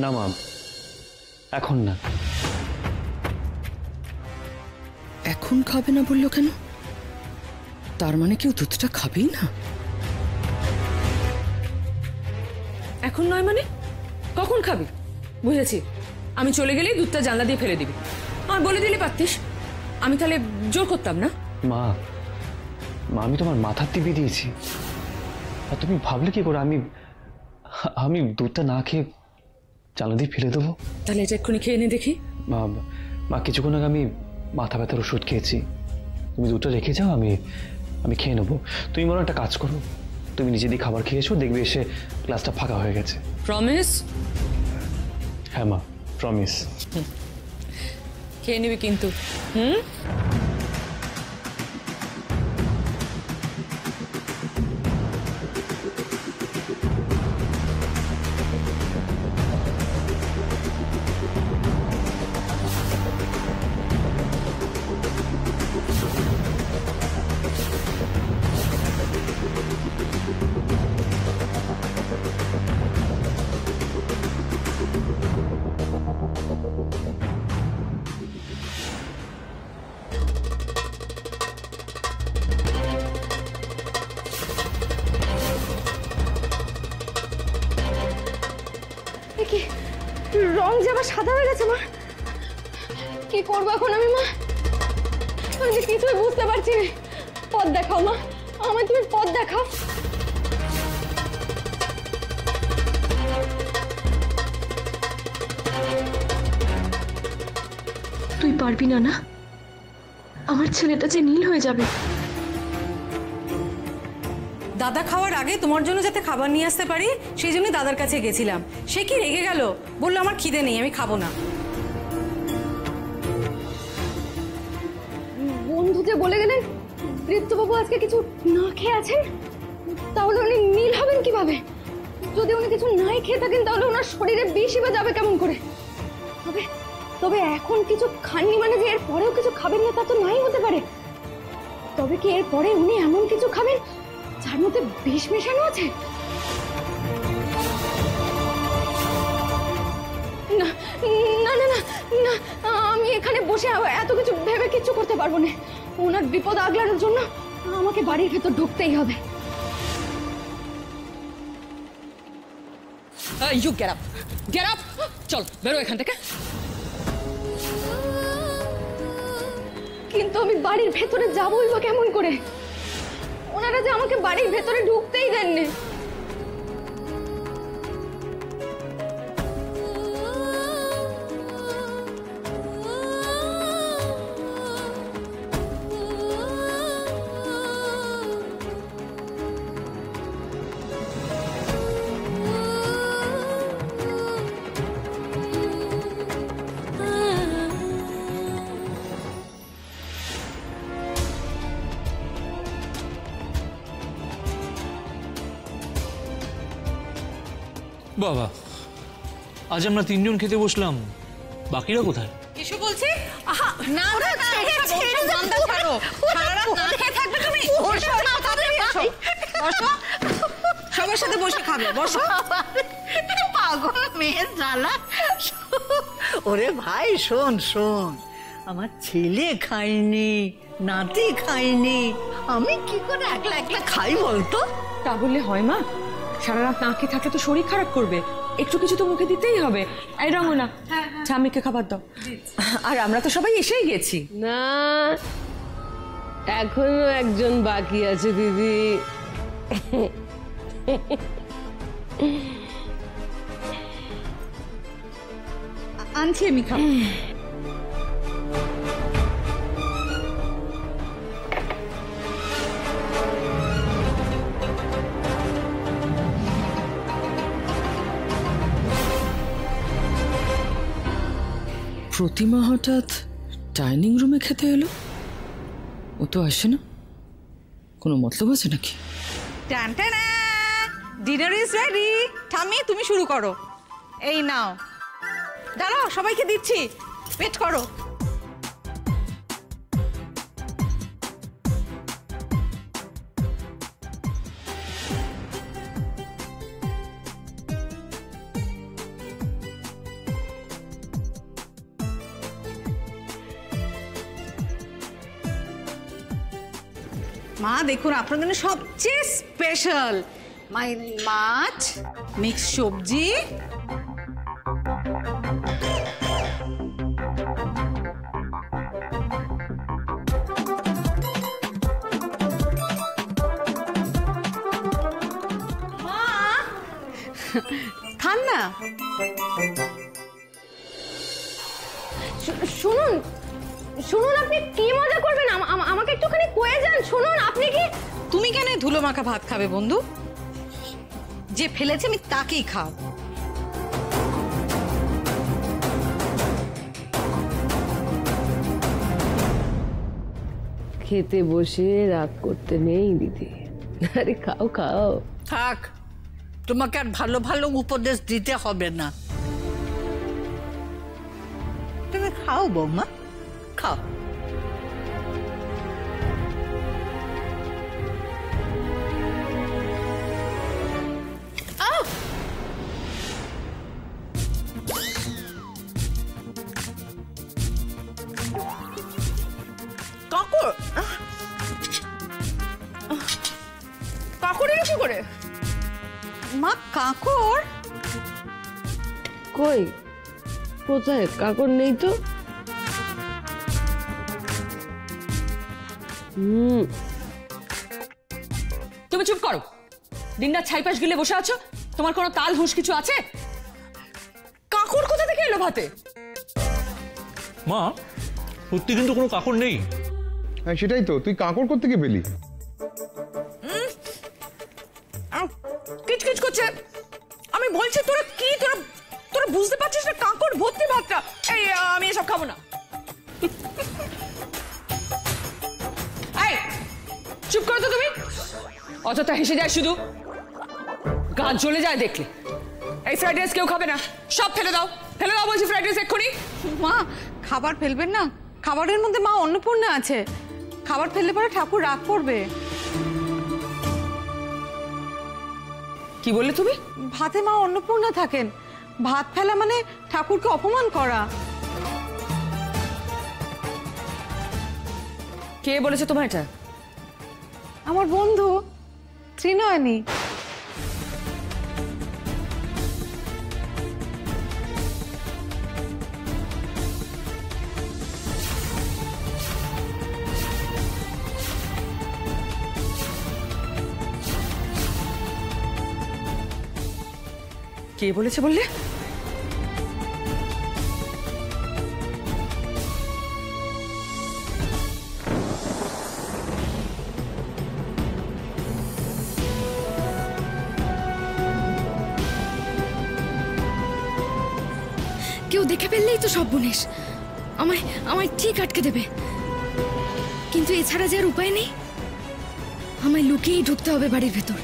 না মা, এখন না। এখন খাবে না বললো কেন? তার মানে কেউ দুধটা খাবেই না? এখন নয় মানে কখন খাবি? বুঝেছি, আমি চলে গেলেই দুধটা জানলা দিয়ে ফেলে দিবি। আর বলে দিলে পারতিস, আমি তাহলে জোর করতাম না। মা, আমি তোমার মাথার টিপে দিয়েছি, আর তুমি ভাবলে কি করে আমি দুধটা না খেয়ে জানলা দিয়ে ফেলে দেবো? তাহলে এটা এক্ষুনি খেয়ে নে দেখি। মা কিছুক্ষণ আগে আমি মাথা ব্যথার ওষুধ খেয়েছি, তুমি দুধটা রেখে যাও, আমি খেয়ে নেবো। তুমি মনে একটা কাজ করো, তুমি নিজে দিয়ে খাবার খেয়েছো, দেখবে এসে গ্লাসটা ফাঁকা হয়ে গেছে। প্রমিস? হ্যাঁ মা, প্রমিস। খেয়ে নিবি কিন্তু। কি রং যে আবার সাদা হয়ে গেছে মা, কি করবো এখন আমি মা? আমি যে কিছুই বুঝতে পারছি না। পথ দেখাও মা, আমায় তুমি পথ দেখাও। তুই পারবি না? না, আমার ছেলেটা যে নীল হয়ে যাবে। দাদা খাওয়ার আগে তোমার জন্য যাতে খাবার নিয়ে আসতে পারি সেই জন্য দাদার কাছে গেছিলাম। সে কি রেগে গেল, বললো আমার খিদে নেই, আমি খাবো না। বন্ধু যে বলে গেলেন বৃদ্ধবাবু আজকে কিছু না খেয়ে আছেন, তাহলে উনি নীল হবেন কিভাবে? যদি উনি কিছু নাই খেয়ে থাকেন তাহলে ওনার শরীরে বিষই বা যাবে কেমন করে? তবে তবে এখন কিছু খাননি মানে যে এর পরেও কিছু খাবেন না তা তো নাই হতে পারে। তবে কি এর পরে উনি এমন কিছু খাবেন যার মধ্যে বিষ মেশানো আছে? না না না না না, আমি এখানে বসে এত কিছু ভেবে কিচ্ছু করতে পারবো না। ওনার বিপদ আগলানোর জন্য আমাকে বাড়ির ভেতর ঢুকতেই হবে। You get up, get up, চল বেরো এখান থেকে। কিন্তু আমি বাড়ির ভেতরে যাবোই বা কেমন করে? ওনারা যে আমাকে বাড়ির ভেতরে ঢুকতেই দেননি। বাবা, আজ আমরা তিনজন খেতে বসলাম, বাকিরা কোথায়? কিছু বলছি? আহা না না না, বান্দা ছাড়ো, সারা রাত না খেয়ে থাকবে তুমি? বসো না, তাড়াতাড়ি বসো, বসো, সবার সাথে বসে খাবে, বসো। পাগল মেয়ের জ্বালা। ওরে ভাই শোন শোন, আমার ছেলে খায়নি, নাতি খায়নি, আমি কি করে একলা একলা খাই বলতো? তা বললে হয় মা? সারা রাত না খেয়ে থাকলে তো শরীর খারাপ করবে, একটু কিছু তো মুখে দিতেই হবে। এই রঙনা, স্বামীকে খাবার দাও। আর আমরা তো সবাই এসেই গেছি। না, এখনো একজন বাকি আছে দিদি। আনছি আমি খাবো। প্রতিমা হঠাৎ ডাইনিং রুমে খেতে এলো? ও তো আসে না, কোনো মতলব আছে নাকি? Dinner is ready. ঠাম্মি তুমি শুরু করো। এই নাও, দাঁড়াও সবাইকে দিচ্ছি, ওয়েট করো। মা দেখুন আপনার জন্য সবচেয়ে স্পেশাল মাছ, মিক্স সবজি, খান না। শুনুন শুনুন, আপনি কি মজা করবেন? আমাকে একটুখানি কয়ে যান। শুনুন, আপনি কি তুমি কেন ধুলো মাখা ভাত খাবে বন্ধু? যে ফেলেছে আমি তাকেই খাও। খেতে বসে রাগ করতে নেই দিদি, আরে খাও খাও। থাক, তোমাকে আর ভালো ভালো উপদেশ দিতে হবে না। তুমি খাও বৌমা, খাও। কাকুর কাকুর এলো কি করে? মা কাকুর কই কোথায়? কাকর নেই তো। তুমি চুপ করো। দিনটা ছাইপাশ গিলে বসে আছো, তোমার কোনো তাল হুঁশ কিছু আছে? কাকুর কোথা থেকে এলো ভাতে? মা, সত্যি কিন্তু কোনো কাকড় নেই। হ্যাঁ সেটাই তো, তুই কাঁকড় করতে গিয়ে পেলি? কিচকিচ করছে। আমি বলছি তোরা কি, তোরা বুঝতে পারছিস না? কাকড় ভর্তি ভাতটা। এই আমি এসব খাবো না। এই চুপ করো তো তুমি। অযথা হেসে যায় শুধু, গা জ্বলে যায় দেখলে। এই ফ্রাইড রাইস কেউ খাবে না, সব ফেলে দাও, ফেলে দাও বলছি ফ্রাইড রাইস এক্ষুনি। মা খাবার ফেলবেন না, খাবারের মধ্যে মা অন্নপূর্ণা আছে, খাবার ফেললে পরে ঠাকুর রাগ করবে। কি বললে তুমি? ভাতে মা অন্নপূর্ণা থাকেন, ভাত ফেলা মানে ঠাকুরকে অপমান করা। কে বলেছে তোমার এটা? আমার বন্ধু ত্রিনয়নী। কে বলেছে বললে? কেউ দেখে ফেললেই তো সব বনিস, আমায় ঠিক আটকে দেবে। কিন্তু এছাড়া যে আর উপায় নেই, আমায় লুকিয়েই ঢুকতে হবে বাড়ির ভেতর।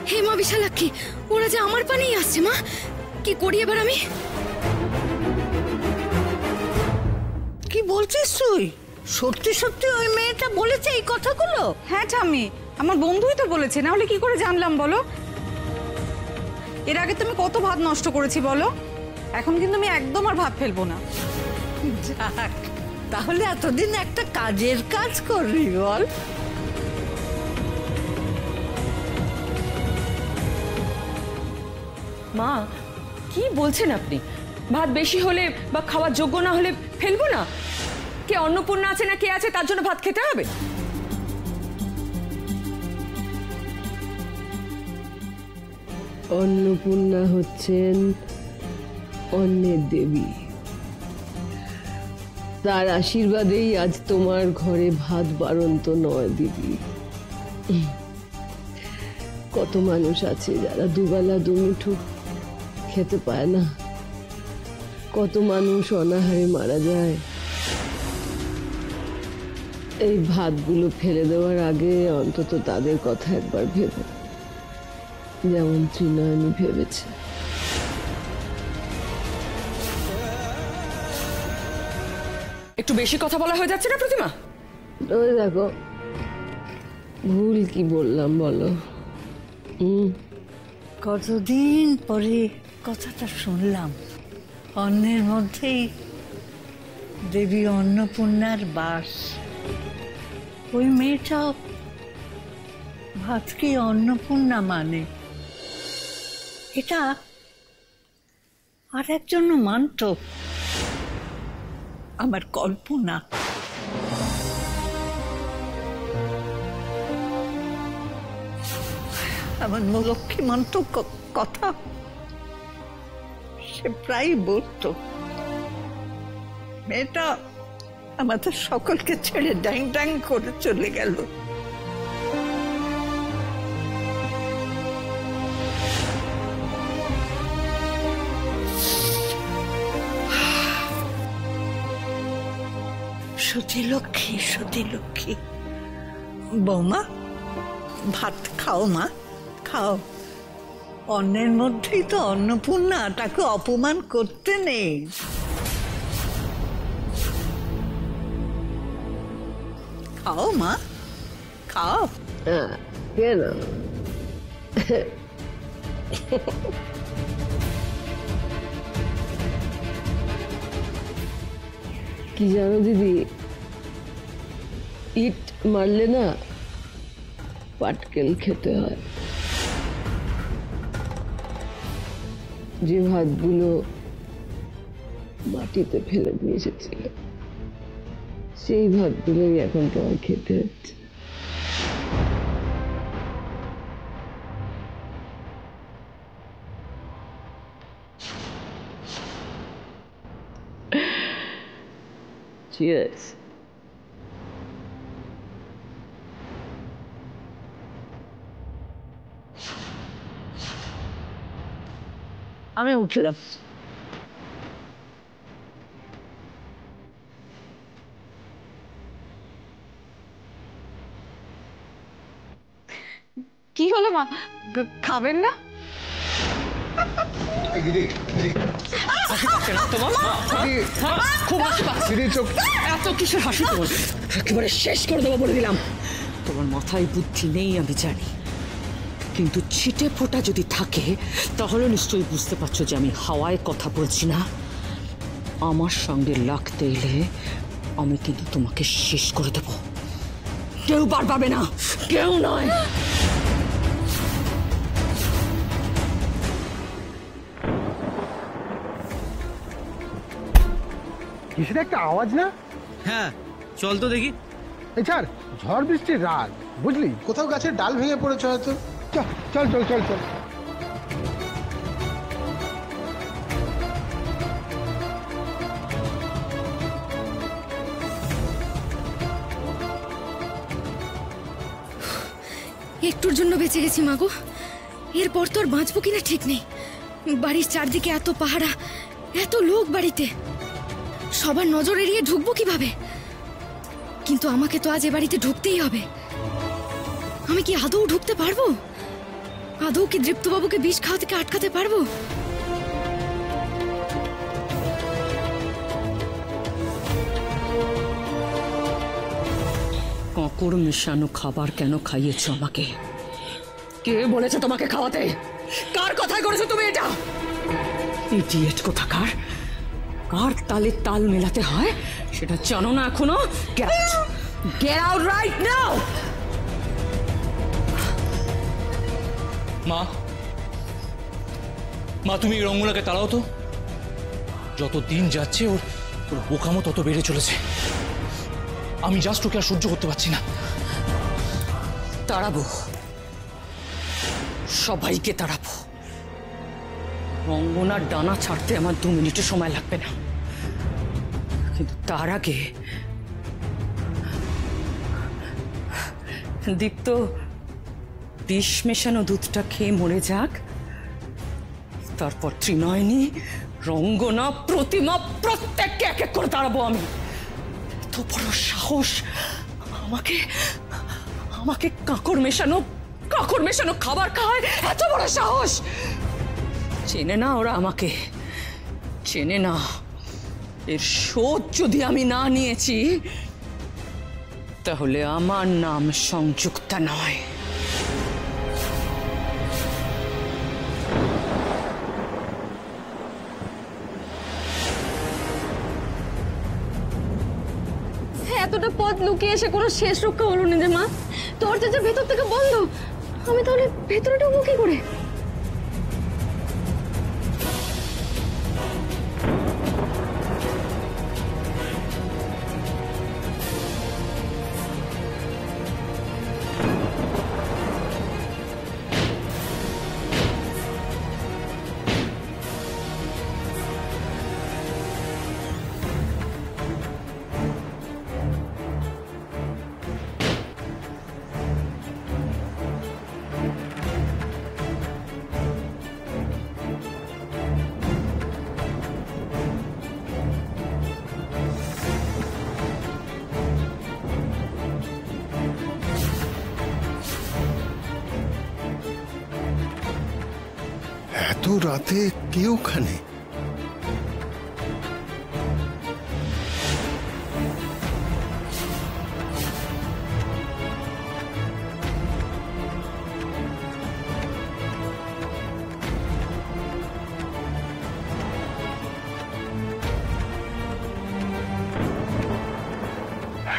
হে মা বিশালাক্ষী, ওরা যে আমার পানেই আসছে। মা কি করি এবার আমি? কি বলছিস তুই? সত্যি সত্যি ওই মেয়েটা বলেছে এই কথাগুলো? হ্যাঁ ঠাম্মি, আমার বন্ধুই তো বলেছে, না হলে কি করে জানলাম বলো? এর আগে তুমি কত ভাত নষ্ট করেছি বলো। এখন কিন্তু আমি একদম আর ভাত ফেলবো না। যাক, তাহলে এতদিন একটা কাজের কাজ করবি বল। মা কি বলছেন আপনি? ভাত বেশি হলে বা খাওয়ার যোগ্য না হলে ফেলবো না? কে অন্নপূর্ণা আছে না কে আছে তার জন্য ভাত খেতে হবে? অন্নপূর্ণা হচ্ছেন অন্নের দেবী, তার আশীর্বাদেই আজ তোমার ঘরে ভাত বাড়ন্ত নয় দিদি। কত মানুষ আছে যারা দুবেলা দুমুঠো খেতে পায় না, কত মানুষ অনাহারে মারা যায়। এই ভাতগুলো ফেলে দেওয়ার আগে অন্তত তাদের কথা একবার ভেবো, যেমন ত্রিনয়নী ভেবেছে। একটু বেশি কথা বলা হয়ে যাচ্ছে না প্রতিমা? ওই দেখো, ভুল কি বললাম বলো? কতদিন পরে কথাটা শুনলাম, অন্নের মধ্যেই দেবী অন্নপূর্ণার বাস। ওই মেয়েটাও ভাতকে অন্নপূর্ণা মানে। এটা আর একজন মানত, আমার কল্পনা। আমার লক্ষ্মী মানত কথা সে প্রায় বলতো। মেয়েটা আমাদের সকলকে ছেড়ে ড্যাং ড্যাং করে চলে গেল। সতী লক্ষ্মী, সতী লক্ষ্মী। বৌমা, ভাত খাও মা, খাও। অন্নের মধ্যেই তো অন্নপূর্ণা, তাকে অপমান করতে নেই। খাও মা, খাও। কেন? কি জানো দিদি, ইট মারলে না পাটকেল খেতে হয়। যে ভাতগুলো মাটিতে ফেলে দিয়ে এসেছিল সেই ভাতগুলোই এখন তোমার খেতে হচ্ছে। Cheers. আমি উঠলাম। কি হলো মা, খাবেন না? এত কিসের হাসি তোমার? একেবারে শেষ করে দেবো বলে দিলাম। তোমার মাথায় বুদ্ধি নেই আমি জানি, কিন্তু ছিটে ফোঁটা যদি থাকে তাহলে নিশ্চয়ই বুঝতে পারছো যে আমি হাওয়ায় কথা বলছি না। আমার সঙ্গে লাগতে এলে আমি কিন্তু তোমাকে শেষ করে দেব। কেউ পার পাবে না, কেউ নয়। কিসের একটা আওয়াজ না? হ্যাঁ, চল তো দেখি। এই ছাড়, ঝড় বৃষ্টির রাত, বুঝলি? কোথাও গাছের ডাল ভেঙে পড়েছে হয়তো। চল চল চল চল চল। একটুর জন্য বেঁচে গেছি মাগো, এরপর তো আর বাঁচবো কিনা ঠিক নেই। বাড়ির চারদিকে এত পাহারা, এত লোক বাড়িতে, সবার নজর এড়িয়ে ঢুকবো কিভাবে? কিন্তু আমাকে তো আজ এ বাড়িতে ঢুকতেই হবে। আমি কি আদৌ ঢুকতে পারবো? আদৌ কি দৃপ্তবাবুকে বিষ খাওয়া থেকে আটকাতে পারবো? কাঁকড় মেশানো খাবার কেন খাইয়েছ আমাকে? কে বলেছে তোমাকে খাওয়াতে? কার কথায় করেছো তুমি এটা? ইডিয়েট কোথাকার! কার তালে তাল মেলাতে হয় সেটা জানো না এখনো? Get out right now! মা, মা তুমি রঙ্গনাকে তাড়াও তো। যত দিন যাচ্ছে ওর বোকামো তত বেড়ে চলেছে। আমি জাস্ট ওকে আর সহ্য করতে পারছি না। তাড়াবো, সবাইকে তাড়াবো। রঙ্গনার ডানা ছাড়তে আমার 2 মিনিটও সময় লাগবে না, কিন্তু তার আগে দীপ্ত বিষ মেশানো দুধটা খেয়ে মরে যাক, তারপর ত্রিনয়নী, রঙ্গনা, প্রতিমা প্রত্যেককে এক এক করে তাড়াবো আমি। এত বড় সাহস! আমাকে আমাকে কাঁকড় মেশানো খাবার খায়, এত বড় সাহস! চেনে না ওরা আমাকে, চেনে না। এর শোধ যদি আমি না নিয়েছি তাহলে আমার নাম সংযুক্তা নয়। এতটা পথ লুকিয়ে এসে কোনো শেষ রক্ষা হলো না রে মা। দরজা যে ভেতর থেকে বন্ধ, আমি তাহলে ভেতরে ঢুকবো কি করে? এত রাতে কে ওখানে?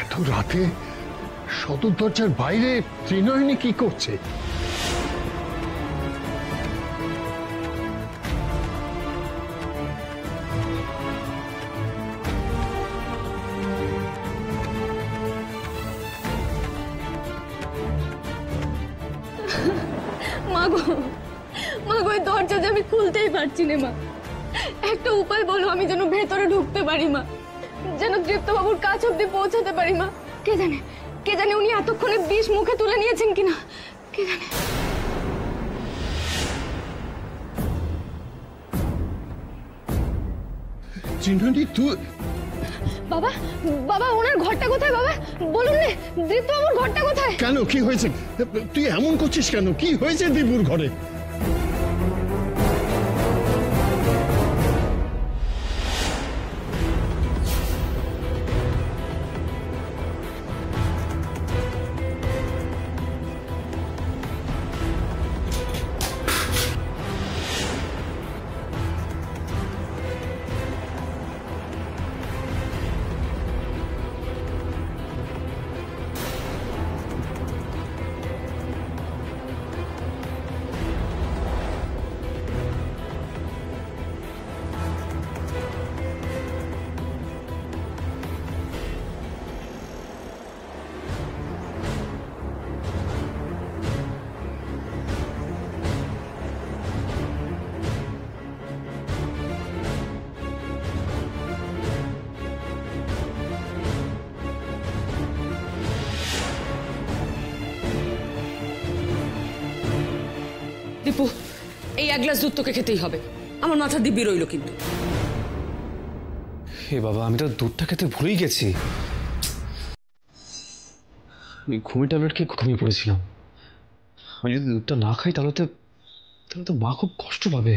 এত রাতে সদর দরজার বাইরে ত্রিনয়নী কি করছে? মাগো, এই দরজা যে আমি খুলতেই পারছি না মা। একটা উপায় বলো, আমি যেন ভেতরে ঢুকতে পারি মা, যেন দীপ্তবাবুর কাছ অব্দি পৌঁছাতে পারি মা। কে জানে উনি এতক্ষণে বিষ মুখে তুলে নিয়েছেন কিনা, কে জানে। ত্রিনয়নী, তুই বাবা, বাবা ওনার ঘরটা কোথায় বাবা? বলুন না, দীপ্তবাবুর ঘরটা কোথায়? কেন, কি হয়েছে? তুই এমন করছিস কেন? কি হয়েছে দীপুর ঘরে? দীপু, এই এক গ্লাস দুধ তোকে খেতেই হবে। আমার মাথা দিব্যি রইল কিন্তু। হে বাবা, আমি তো দুধটা খেতে ভুলেই গেছি। আমি ঘুমের ট্যাবলেট খেয়ে ঘুমিয়ে পড়েছিলাম। আমি যদি দুধটা না খাই তাহলে তো মা খুব কষ্ট পাবে।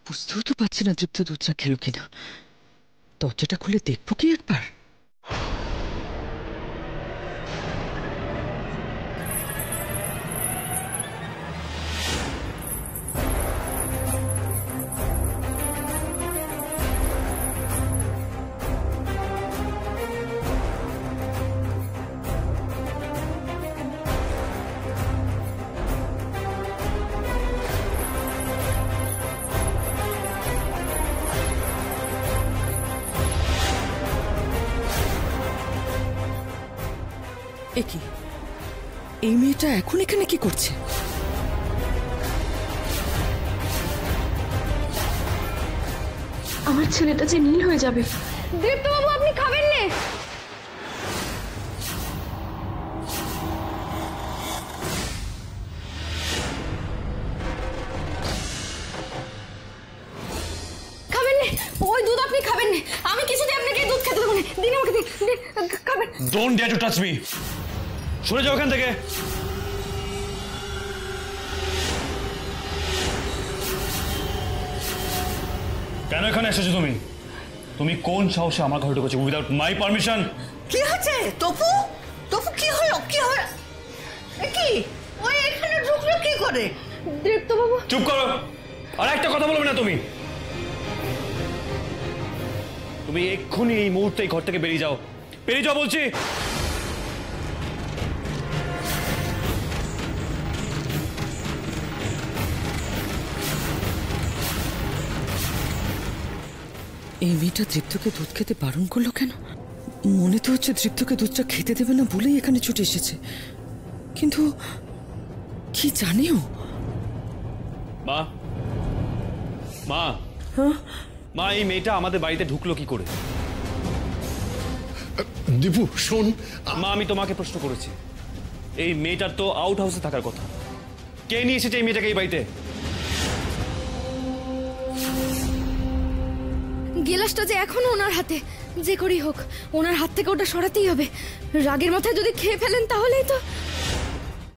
বুঝতেও তো পারছি না দীপ্ত দুধটা খেলো কিনা। দরজাটা খুলে দেখবো কি একবার? একি, এই মেয়েটা এখন এখানে কি করছে? আমার ছেলেটা যে নীল হয়ে যাবে। দীপ্তবাবু, আপনি খাবেন না? খাবেন না? ওই দুধ আপনি খাবেন না। আমি কিছুতেই আপনাকে দুধ খেতে দেবো না। দিন আমাকে দিন, খাবেন। Don't dare to touch me. সরে যাও এখান থেকে। কেন এখানে এসেছো তুমি? তুমি কোন সাহসে আমার ঘরে ঢুকেছো উইদাউট মাই পারমিশন? কি হচ্ছে তপু? তপু কি হলো? কি হলো? কি ওই এখানে ঢুকলো কি করে? দীপ্ত বাবু চুপ করো, আর একটা কথা বলবে না তুমি। তুমি এক্ষুনি এই মুহূর্তে এই ঘর থেকে বেরিয়ে যাও, বেরিয়ে যাও বলছি। এই মেয়েটা দীপ্তকে দুধ খেতে বারণ করলো কেন? মনে তো হচ্ছে দীপ্তকে দুধটা খেতে দেবে না বলেই এখানে ছুটে এসেছে, কিন্তু কি জানিও? মা, মা, মা, এই মেয়েটা আমাদের বাড়িতে ঢুকলো কি করে? দীপু শোন, মা আমি তোমাকে প্রশ্ন করেছি, এই মেয়েটার তো আউট হাউসে থাকার কথা, কে নিয়ে এসেছে এই মেয়েটাকে এই বাড়িতে? গেলাসটা যে এখনো ওনার হাতে, যে করেই হোক ওনার হাত থেকে ওটা সরাতেই হবে। রাগের মাথায় যদি খেয়ে ফেলেন তাহলেই তো।